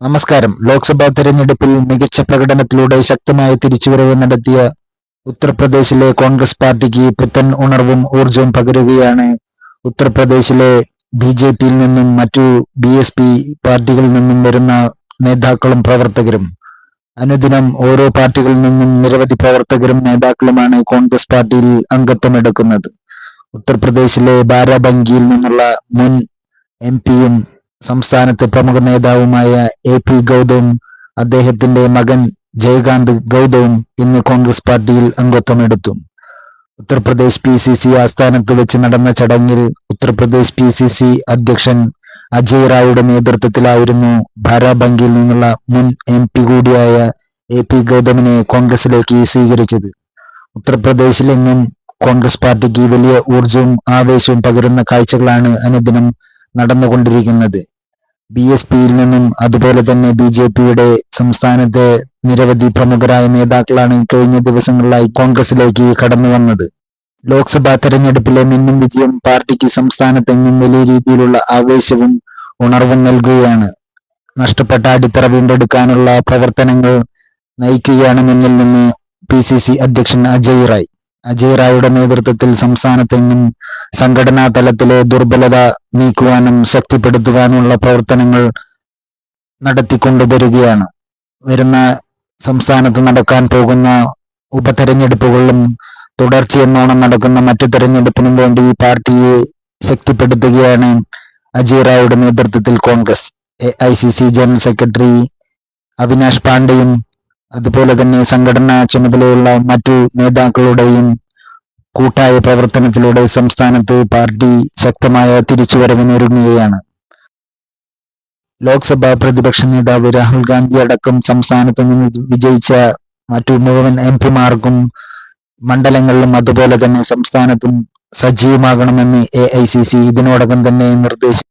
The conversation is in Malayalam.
നമസ്കാരം. ലോക്സഭാ തെരഞ്ഞെടുപ്പിൽ മികച്ച പ്രകടനത്തിലൂടെ ശക്തമായ തിരിച്ചുവരവ് നടത്തിയ ഉത്തർപ്രദേശിലെ കോൺഗ്രസ് പാർട്ടിക്ക് പുത്തൻ ഉണർവും ഊർജവും പകരുകയാണ് ഉത്തർപ്രദേശിലെ ബിജെപിയിൽ നിന്നും മറ്റു ബിഎസ്പി പാർട്ടികളിൽ നിന്നും വരുന്ന നേതാക്കളും പ്രവർത്തകരും. അനുദിനം ഓരോ പാർട്ടികളിൽ നിന്നും നിരവധി പ്രവർത്തകരും നേതാക്കളുമാണ് കോൺഗ്രസ് പാർട്ടിയിൽ അംഗത്വമെടുക്കുന്നത്. ഉത്തർപ്രദേശിലെ ബാരാബങ്കിയിൽ നിന്നുള്ള മുൻ എംപിയും സംസ്ഥാനത്തെ പ്രമുഖ നേതാവുമായ എ.പി. ഗൗതവും അദ്ദേഹത്തിന്റെ മകൻ ജയകാന്ത് ഗൗതവും ഇന്ന് കോൺഗ്രസ് പാർട്ടിയിൽ അംഗത്വമെടുത്തു. ഉത്തർപ്രദേശ് പി.സി.സി ആസ്ഥാനത്ത് വെച്ച് നടന്ന ചടങ്ങിൽ ഉത്തർപ്രദേശ് പി.സി.സി അധ്യക്ഷൻ അജയ് റായുടെ നേതൃത്വത്തിലായിരുന്നു ബാരാബങ്കിയിൽ നിന്നുള്ള മുൻ എം.പി. കൂടിയായ എ.പി. ഗൗതമിനെ കോൺഗ്രസിലേക്ക് സ്വീകരിച്ചത്. ഉത്തർപ്രദേശിലെങ്ങും കോൺഗ്രസ് പാർട്ടിക്ക് വലിയ ഊർജവും ആവേശവും പകരുന്ന കാഴ്ചകളാണ് അനുദിനം നടന്നുകൊണ്ടിരിക്കുന്നത്. ബി.എസ്.പിയിൽ നിന്നും അതുപോലെ തന്നെ ബി.ജെ.പിയുടെ സംസ്ഥാനത്തെ നിരവധി പ്രമുഖരായ നേതാക്കളാണ് കഴിഞ്ഞ ദിവസങ്ങളിലായി കോൺഗ്രസിലേക്ക് കടന്നു വന്നത്. ലോക്സഭാ തെരഞ്ഞെടുപ്പിലെ മിന്നും വിജയം പാർട്ടിക്ക് സംസ്ഥാനത്തെങ്ങും വലിയ രീതിയിലുള്ള ആവേശവും ഉണർവും നൽകുകയാണ്. നഷ്ടപ്പെട്ട അടിത്തറ വീണ്ടെടുക്കാനുള്ള പ്രവർത്തനങ്ങൾ നയിക്കുകയാണ് മുന്നിൽ നിന്ന് പി.സി.സി അധ്യക്ഷൻ അജയ് റായുടെ നേതൃത്വത്തിൽ സംസ്ഥാനത്തെങ്ങും സംഘടനാ തലത്തിലെ ദുർബലത നീക്കുവാനും ശക്തിപ്പെടുത്തുവാനുമുള്ള പ്രവർത്തനങ്ങൾ നടത്തിക്കൊണ്ടുവരികയാണ്. വരുന്ന സംസ്ഥാനത്ത് നടക്കാൻ പോകുന്ന ഉപതെരഞ്ഞെടുപ്പുകളിലും തുടർച്ചയെന്നോണം നടക്കുന്ന മറ്റു തെരഞ്ഞെടുപ്പിനും വേണ്ടി പാർട്ടിയെ ശക്തിപ്പെടുത്തുകയാണ് അജയ് റായുടെ നേതൃത്വത്തിൽ Congress. AICC general secretary Avinash പാണ്ഡെയും അതുപോലെ തന്നെ സംഘടനാ ചുമതലയുള്ള മറ്റു നേതാക്കളുടെയും കൂട്ടായ പ്രവർത്തനത്തിലൂടെ സംസ്ഥാനത്ത് പാർട്ടി ശക്തമായ തിരിച്ചുവരവിനൊരുങ്ങുകയാണ്. ലോക്സഭാ പ്രതിപക്ഷ നേതാവ് രാഹുൽ ഗാന്ധി അടക്കം സംസ്ഥാനത്ത് നിന്ന് വിജയിച്ച മറ്റു മുഴുവൻ എംപിമാർക്കും മണ്ഡലങ്ങളിലും അതുപോലെ തന്നെ സംസ്ഥാനത്തും സജീവമാകണമെന്ന് എ.ഐ.സി.സി ഇതിനോടകം തന്നെ നിർദ്ദേശിച്ചു.